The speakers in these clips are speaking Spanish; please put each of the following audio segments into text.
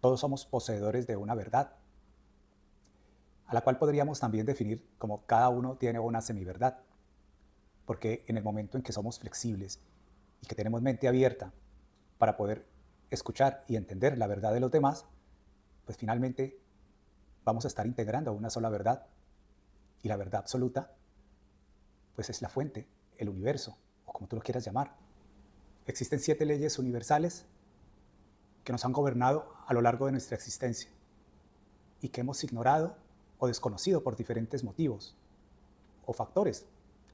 Todos somos poseedores de una verdad, a la cual podríamos también definir como cada uno tiene una semiverdad, porque en el momento en que somos flexibles y que tenemos mente abierta para poder escuchar y entender la verdad de los demás, pues finalmente vamos a estar integrando una sola verdad. Y la verdad absoluta, pues es la fuente, el universo, o como tú lo quieras llamar. Existen 7 leyes universales que nos han gobernado a lo largo de nuestra existencia y que hemos ignorado o desconocido por diferentes motivos o factores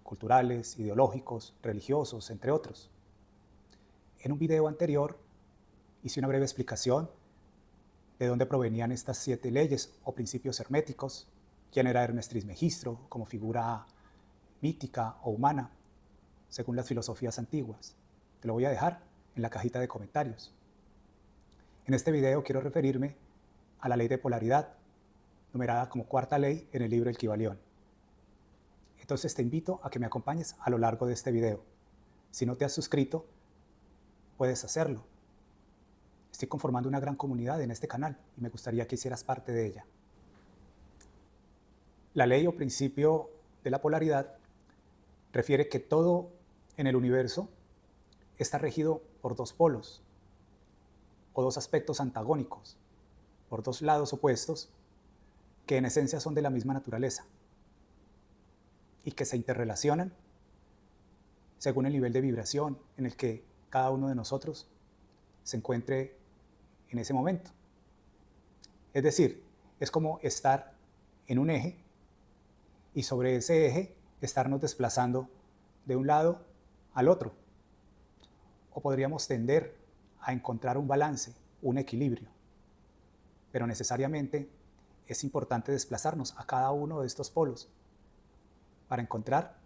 culturales, ideológicos, religiosos, entre otros. En un video anterior hice una breve explicación de dónde provenían estas 7 leyes o principios herméticos, quién era Hermes Trismegistro como figura mítica o humana, según las filosofías antiguas. Te lo voy a dejar en la cajita de comentarios. En este video quiero referirme a la ley de polaridad, numerada como cuarta ley en el libro El Kybalión. Entonces te invito a que me acompañes a lo largo de este video. Si no te has suscrito, puedes hacerlo. Estoy conformando una gran comunidad en este canal y me gustaría que hicieras parte de ella. La ley o principio de la polaridad refiere que todo en el universo está regido por dos polos o dos aspectos antagónicos, por dos lados opuestos que en esencia son de la misma naturaleza y que se interrelacionan según el nivel de vibración en el que cada uno de nosotros se encuentre en ese momento. Es decir, es como estar en un eje y sobre ese eje estarnos desplazando de un lado al otro. O podríamos tender a encontrar un balance, un equilibrio. Pero necesariamente es importante desplazarnos a cada uno de estos polos para encontrar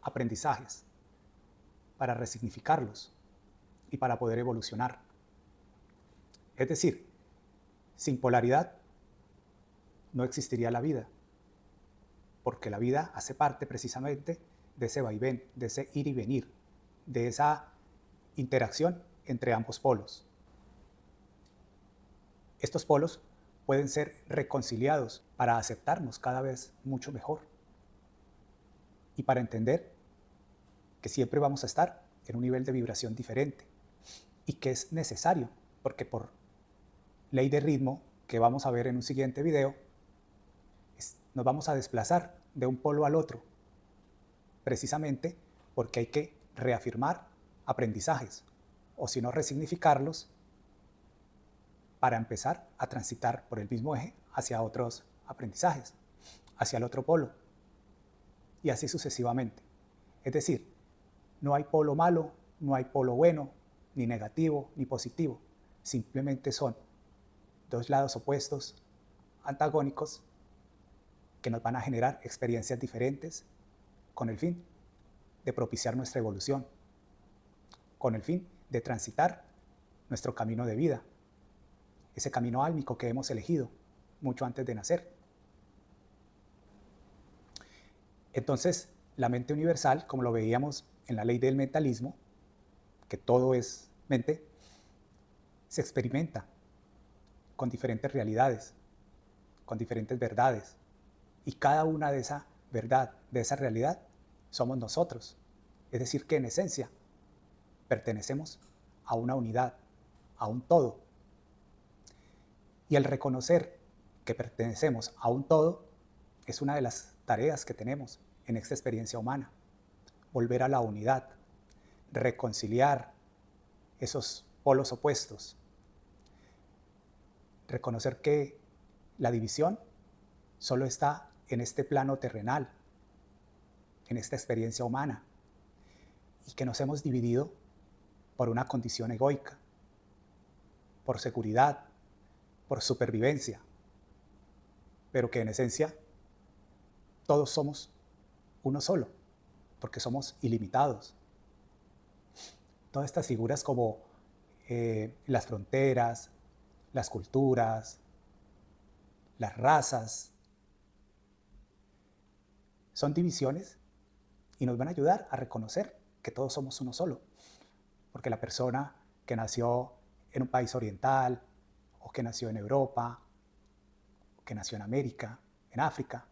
aprendizajes, para resignificarlos y para poder evolucionar. Es decir, sin polaridad no existiría la vida, porque la vida hace parte precisamente de ese vaivén, de ese ir y venir, de esa interacción entre ambos polos. Estos polos pueden ser reconciliados para aceptarnos cada vez mucho mejor y para entender que siempre vamos a estar en un nivel de vibración diferente y que es necesario, porque por ley de ritmo que vamos a ver en un siguiente video, nos vamos a desplazar de un polo al otro, precisamente porque hay que reafirmar aprendizajes, o si no resignificarlos, para empezar a transitar por el mismo eje hacia otros aprendizajes, hacia el otro polo, y así sucesivamente. Es decir, no hay polo malo, no hay polo bueno, ni negativo, ni positivo. Simplemente son dos lados opuestos, antagónicos, que nos van a generar experiencias diferentes con el fin de propiciar nuestra evolución, con el fin de transitar nuestro camino de vida, ese camino álmico que hemos elegido mucho antes de nacer. Entonces, la mente universal, como lo veíamos en la ley del mentalismo, que todo es mente, se experimenta con diferentes realidades, con diferentes verdades, y cada una de esa verdad, de esa realidad, somos nosotros. Es decir, que en esencia pertenecemos a una unidad, a un todo. Y el reconocer que pertenecemos a un todo es una de las tareas que tenemos en esta experiencia humana. Volver a la unidad, reconciliar esos polos opuestos, reconocer que la división solo está en este plano terrenal, en esta experiencia humana, y que nos hemos dividido por una condición egoica, por seguridad, por supervivencia, pero que en esencia todos somos uno solo, porque somos ilimitados. Todas estas figuras como las fronteras, las culturas, las razas, son divisiones y nos van a ayudar a reconocer que todos somos uno solo, porque la persona que nació en un país oriental o que nació en Europa, o que nació en América, en África.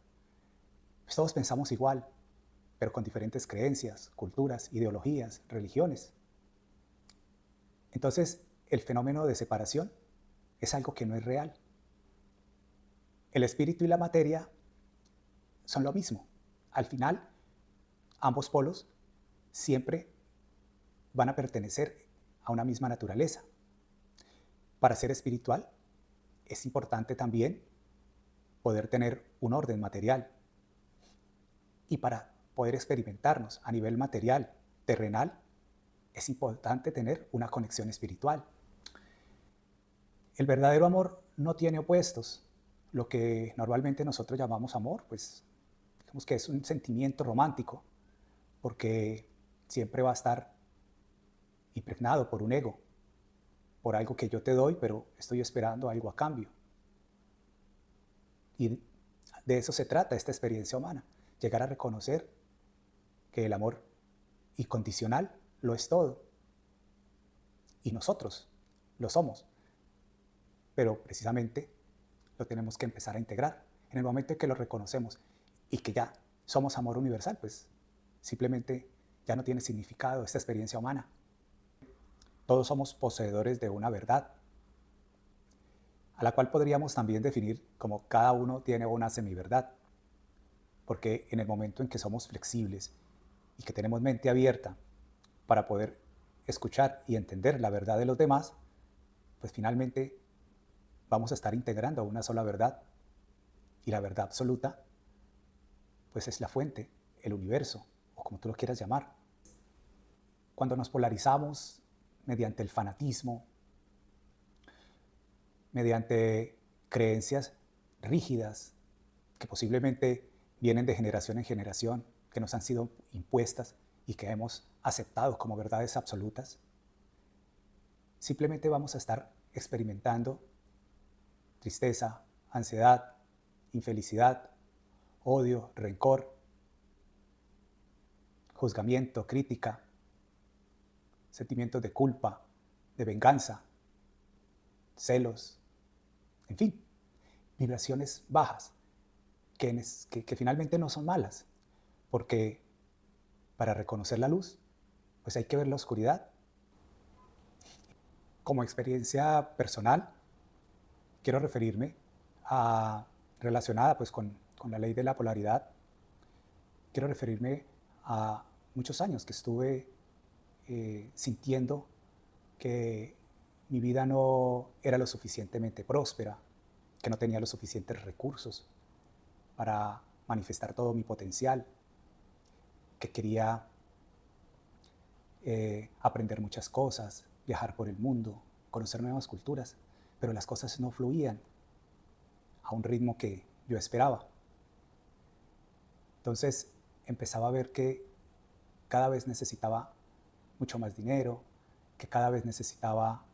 Pues todos pensamos igual, pero con diferentes creencias, culturas, ideologías, religiones. Entonces, el fenómeno de separación es algo que no es real. El espíritu y la materia son lo mismo. Al final, ambos polos siempre van a pertenecer a una misma naturaleza. Para ser espiritual, es importante también poder tener un orden material. Y para poder experimentarnos a nivel material, terrenal, es importante tener una conexión espiritual. El verdadero amor no tiene opuestos. Lo que normalmente nosotros llamamos amor, pues digamos que es un sentimiento romántico, porque siempre va a estar impregnado por un ego, por algo que yo te doy, pero estoy esperando algo a cambio. Y de eso se trata esta experiencia humana, llegar a reconocer que el amor incondicional lo es todo. Y nosotros lo somos. Pero precisamente lo tenemos que empezar a integrar. En el momento en que lo reconocemos y que ya somos amor universal, pues simplemente ya no tiene significado esta experiencia humana. Todos somos poseedores de una verdad, a la cual podríamos también definir como cada uno tiene una semiverdad, porque en el momento en que somos flexibles y que tenemos mente abierta para poder escuchar y entender la verdad de los demás, pues finalmente vamos a estar integrando una sola verdad. Y la verdad absoluta, pues es la fuente, el universo, o como tú lo quieras llamar. Cuando nos polarizamos mediante el fanatismo, mediante creencias rígidas que posiblemente vienen de generación en generación, que nos han sido impuestas y que hemos aceptado como verdades absolutas, simplemente vamos a estar experimentando tristeza, ansiedad, infelicidad, odio, rencor, juzgamiento, crítica, sentimientos de culpa, de venganza, celos, en fin, vibraciones bajas que finalmente no son malas, porque para reconocer la luz, pues hay que ver la oscuridad. Como experiencia personal, quiero referirme a, relacionada pues con la ley de la polaridad, quiero referirme a muchos años que estuve sintiendo que mi vida no era lo suficientemente próspera, que no tenía los suficientes recursos para manifestar todo mi potencial, que quería aprender muchas cosas, viajar por el mundo, conocer nuevas culturas, pero las cosas no fluían a un ritmo que yo esperaba. Entonces empezaba a ver que cada vez necesitaba mucho más dinero, que cada vez necesitaba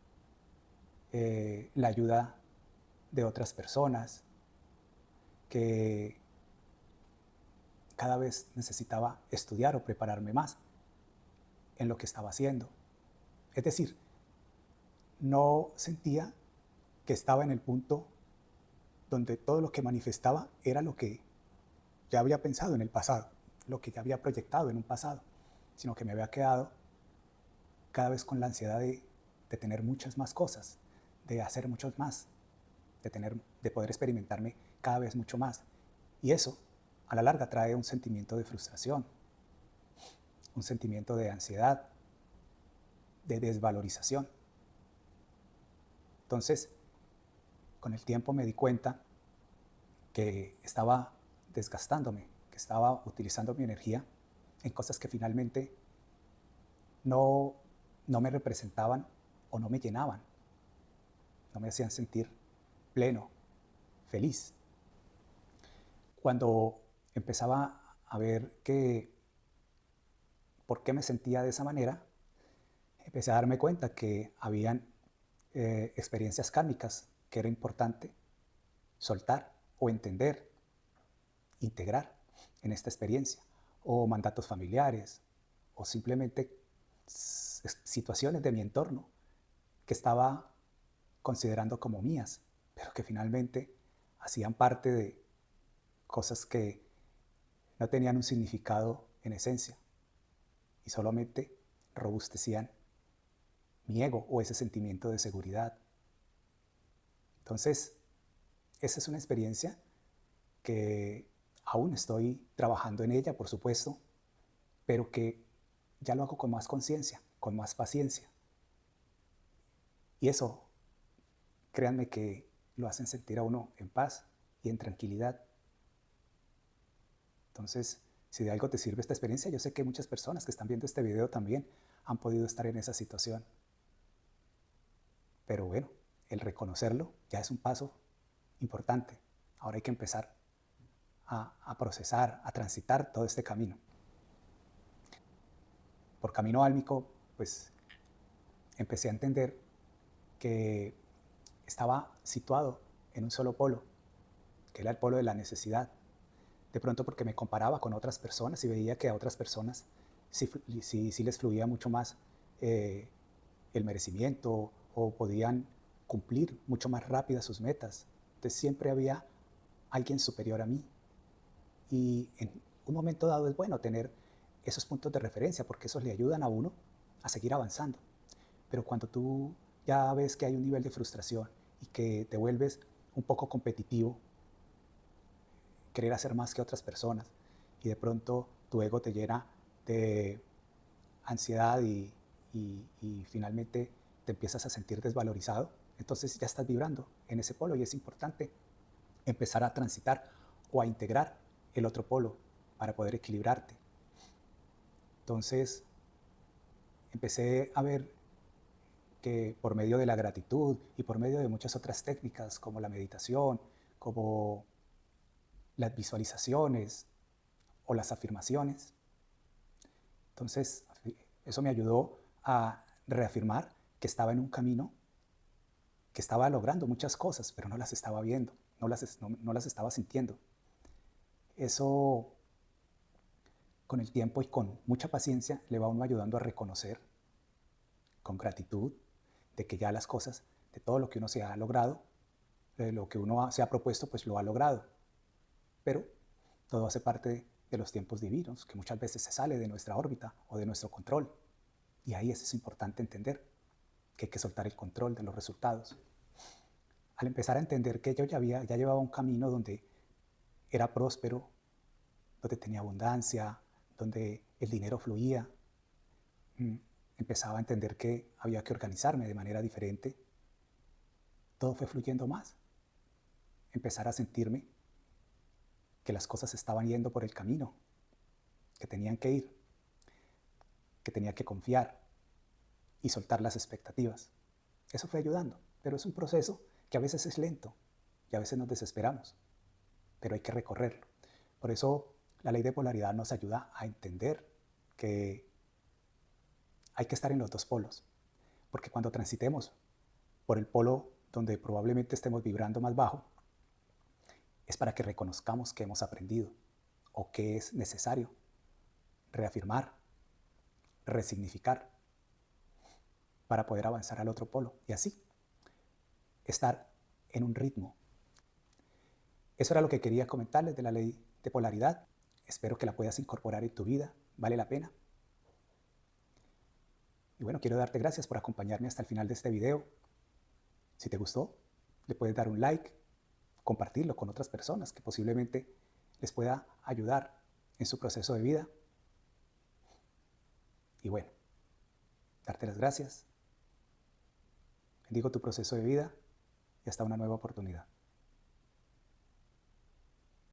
la ayuda de otras personas, que cada vez necesitaba estudiar o prepararme más en lo que estaba haciendo. Es decir, no sentía que estaba en el punto donde todo lo que manifestaba era lo que ya había pensado en el pasado, lo que ya había proyectado en un pasado, sino que me había quedado cada vez con la ansiedad de tener muchas más cosas, de hacer muchos más, de poder experimentarme cada vez mucho más. Y eso, a la larga, trae un sentimiento de frustración, un sentimiento de ansiedad, de desvalorización. Entonces, con el tiempo me di cuenta que estaba desgastándome, que estaba utilizando mi energía en cosas que finalmente no, no me representaban o no me llenaban, no me hacían sentir pleno, feliz. Cuando empezaba a ver que por qué me sentía de esa manera, empecé a darme cuenta que habían experiencias kármicas que era importante soltar o entender, integrar en esta experiencia, o mandatos familiares, o simplemente situaciones de mi entorno que estaba considerando como mías, pero que finalmente hacían parte de cosas que no tenían un significado en esencia y solamente robustecían mi ego o ese sentimiento de seguridad. Entonces, esa es una experiencia que aún estoy trabajando en ella, por supuesto, pero que ya lo hago con más conciencia, con más paciencia. Y eso, créanme que lo hacen sentir a uno en paz y en tranquilidad. Entonces, si de algo te sirve esta experiencia, yo sé que muchas personas que están viendo este video también han podido estar en esa situación. Pero bueno, el reconocerlo ya es un paso importante. Ahora hay que empezar a procesar, a transitar todo este camino. Por camino álmico, pues empecé a entender que estaba situado en un solo polo, que era el polo de la necesidad. De pronto porque me comparaba con otras personas y veía que a otras personas sí les fluía mucho más el merecimiento o podían cumplir mucho más rápido sus metas. Entonces siempre había alguien superior a mí. Y en un momento dado es bueno tener esos puntos de referencia porque esos le ayudan a uno a seguir avanzando. Pero cuando tú ya ves que hay un nivel de frustración y que te vuelves un poco competitivo, querer hacer más que otras personas y de pronto tu ego te llena de ansiedad y finalmente te empiezas a sentir desvalorizado, entonces ya estás vibrando en ese polo y es importante empezar a transitar o a integrar el otro polo para poder equilibrarte. Entonces empecé a ver que por medio de la gratitud y por medio de muchas otras técnicas como la meditación, como las visualizaciones o las afirmaciones, entonces eso me ayudó a reafirmar que estaba en un camino, que estaba logrando muchas cosas, pero no las estaba viendo, no las estaba sintiendo. Eso con el tiempo y con mucha paciencia le va a uno ayudando a reconocer con gratitud de que ya las cosas, de todo lo que uno se ha logrado, de lo que uno se ha propuesto, pues lo ha logrado. Pero todo hace parte de los tiempos divinos, que muchas veces se sale de nuestra órbita o de nuestro control. Y ahí es importante entender que hay que soltar el control de los resultados. Al empezar a entender que yo ya llevaba un camino donde era próspero, donde tenía abundancia, donde el dinero fluía, empezaba a entender que había que organizarme de manera diferente. Todo fue fluyendo más. Empezar a sentirme que las cosas estaban yendo por el camino, que tenían que ir, que tenía que confiar y soltar las expectativas. Eso fue ayudando, pero es un proceso que a veces es lento y a veces nos desesperamos, pero hay que recorrerlo. Por eso la ley de polaridad nos ayuda a entender que hay que estar en los dos polos, porque cuando transitemos por el polo donde probablemente estemos vibrando más bajo, es para que reconozcamos que hemos aprendido o que es necesario reafirmar, resignificar para poder avanzar al otro polo y así estar en un ritmo. Eso era lo que quería comentarles de la ley de polaridad. Espero que la puedas incorporar en tu vida. Vale la pena. Y bueno, quiero darte gracias por acompañarme hasta el final de este video. Si te gustó, le puedes dar un like, compartirlo con otras personas que posiblemente les pueda ayudar en su proceso de vida. Y bueno, darte las gracias. Bendigo tu proceso de vida y hasta una nueva oportunidad.